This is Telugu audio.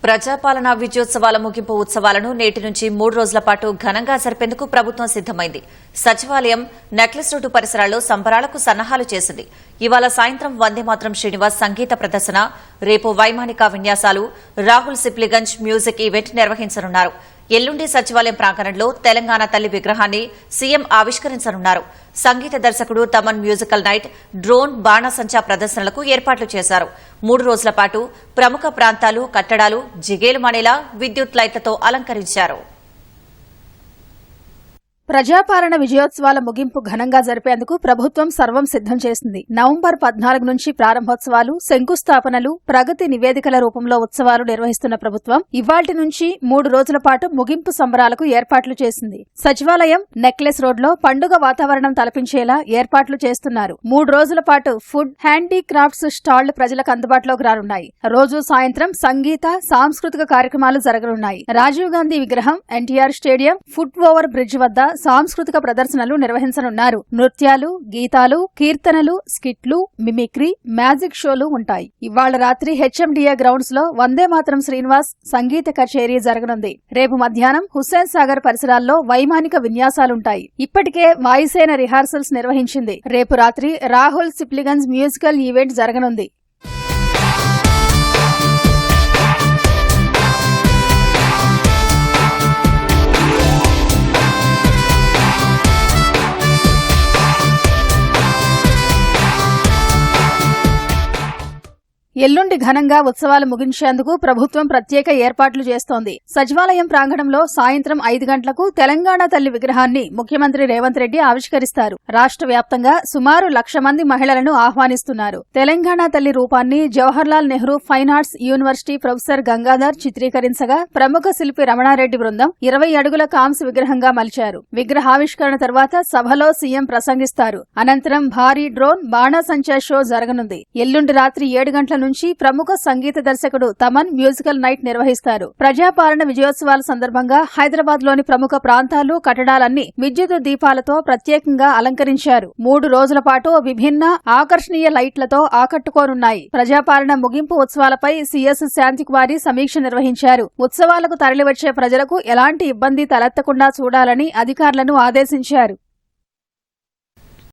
ప్రజాపాలనా విజయోత్సవాల ముగింపు ఉత్సవాలను నేటి నుంచి 3 రోజుల పాటు ఘనంగా జరిపేందుకు ప్రభుత్వం సిద్దమైంది. సచివాలయం, నెక్లెస్ రోడ్డు పరిసరాల్లో సంబరాలకు సన్నాహాలు చేసింది. ఇవాళ సాయంత్రం వందేమాతరం శ్రీనివాస్ సంగీత ప్రదర్శన, రేపు వైమానిక విన్యాసాలు, రాహుల్ సిప్లిగంజ్ మ్యూజిక్ ఈవెంట్ నిర్వహించనున్నారు. ఎల్లుండి సచివాలయం ప్రాంగణంలో తెలంగాణ తల్లి విగ్రహాన్ని సీఎం ఆవిష్కరించనున్నారు. సంగీత దర్శకుడు తమన్ మ్యూజికల్ నైట్, డ్రోన్, బాణాసంచా ప్రదర్శనలకు ఏర్పాట్లు చేశారు. 3 రోజుల పాటు ప్రముఖ ప్రాంతాలు, కట్టడాలు జిగేలుమనేలా విద్యుత్ లైట్లతో అలంకరించారు. ప్రజాపాలన విజయోత్సవాల ముగింపు ఘనంగా జరిపేందుకు ప్రభుత్వం సర్వం సిద్దం చేసింది. నవంబర్ 14 నుంచి ప్రారంభోత్సవాలు, శంకుస్థాపనలు, ప్రగతి నివేదికల రూపంలో ఉత్సవాలు నిర్వహిస్తున్న ప్రభుత్వం ఇవాళ్టి నుంచి 3 రోజుల పాటు ముగింపు సంబరాలకు ఏర్పాట్లు చేసింది. సచివాలయం, నెక్లెస్ రోడ్లో పండుగ వాతావరణం తలపించేలా ఏర్పాట్లు చేస్తున్నారు. 3 రోజుల పాటు ఫుడ్, హ్యాండీక్రాఫ్ట్స్ స్టాళ్లు ప్రజలకు అందుబాటులోకి రానున్నాయి. రోజు సాయంత్రం సంగీత, సాంస్కృతిక కార్యక్రమాలు జరగనున్నాయి. రాజీవ్ గాంధీ విగ్రహం, NTR stadium, foot over bridge వద్ద సాంస్కృతిక ప్రదర్శనలు నిర్వహించనున్నారు. నృత్యాలు, గీతాలు, కీర్తనలు, స్కిట్లు, మిమిక్రీ, మ్యాజిక్ షోలు ఉంటాయి. ఇవాళ రాత్రి హెచ్ఎండిఏ గ్రౌండ్స్ లో వందేమాతరం శ్రీనివాస్ సంగీత కచేరీ జరగనుంది. రేపు మధ్యాహ్నం హుస్సేన్ సాగర్ పరిసరాల్లో వైమానిక విన్యాసాలుంటాయి. ఇప్పటికే వాయుసేన రిహార్సల్స్ నిర్వహించింది. రేపు రాత్రి రాహుల్ సిప్లిగంజ్ మ్యూజికల్ ఈవెంట్ జరగనుంది. ఎల్లుండి ఘనంగా ఉత్సవాలు ముగించేందుకు ప్రభుత్వం ప్రత్యేక ఏర్పాట్లు చేస్తోంది. సచివాలయం ప్రాంగణంలో సాయంత్రం 5 గంటలకు తెలంగాణ తల్లి విగ్రహాన్ని ముఖ్యమంత్రి రేవంత్ రెడ్డి ఆవిష్కరిస్తారు. రాష్ట్ర వ్యాప్తంగా సుమారు 1,00,000 మంది మహిళలను ఆహ్వానిస్తున్నారు. తెలంగాణ తల్లి రూపాన్ని Jawaharlal Nehru fine arts university professor Gangadhar చిత్రీకరించగా ప్రముఖ శిల్పి రమణారెడ్డి బృందం 20 అడుగుల కాంస్య విగ్రహంగా మలిచారు. విగ్రహావిష్కరణ తర్వాత సభలో సీఎం ప్రసంగిస్తారు. అనంతరం భారీ డ్రోన్, బాణాసంచా షో జరగనుంది. ఎల్లుండి రాత్రి 7 గంటల నుంచి ప్రముఖ సంగీత దర్శకుడు తమన్ మ్యూజికల్ నైట్ నిర్వహిస్తారు. ప్రజాపాలన విజయోత్సవాల సందర్భంగా హైదరాబాద్ లోని ప్రముఖ ప్రాంతాలు, కట్టడాలన్నీ విద్యుత్ దీపాలతో ప్రత్యేకంగా అలంకరించారు. 3 రోజుల పాటు విభిన్న ఆకర్షణీయ లైట్లతో ఆకట్టుకోనున్నాయి. ప్రజాపాలన ముగింపు ఉత్సవాలపై సీఎస్ శాంతికుమారి సమీక్ష నిర్వహించారు. ఉత్సవాలకు తరలివచ్చే ప్రజలకు ఎలాంటి ఇబ్బంది తలెత్తకుండా చూడాలని అధికారులను ఆదేశించారు.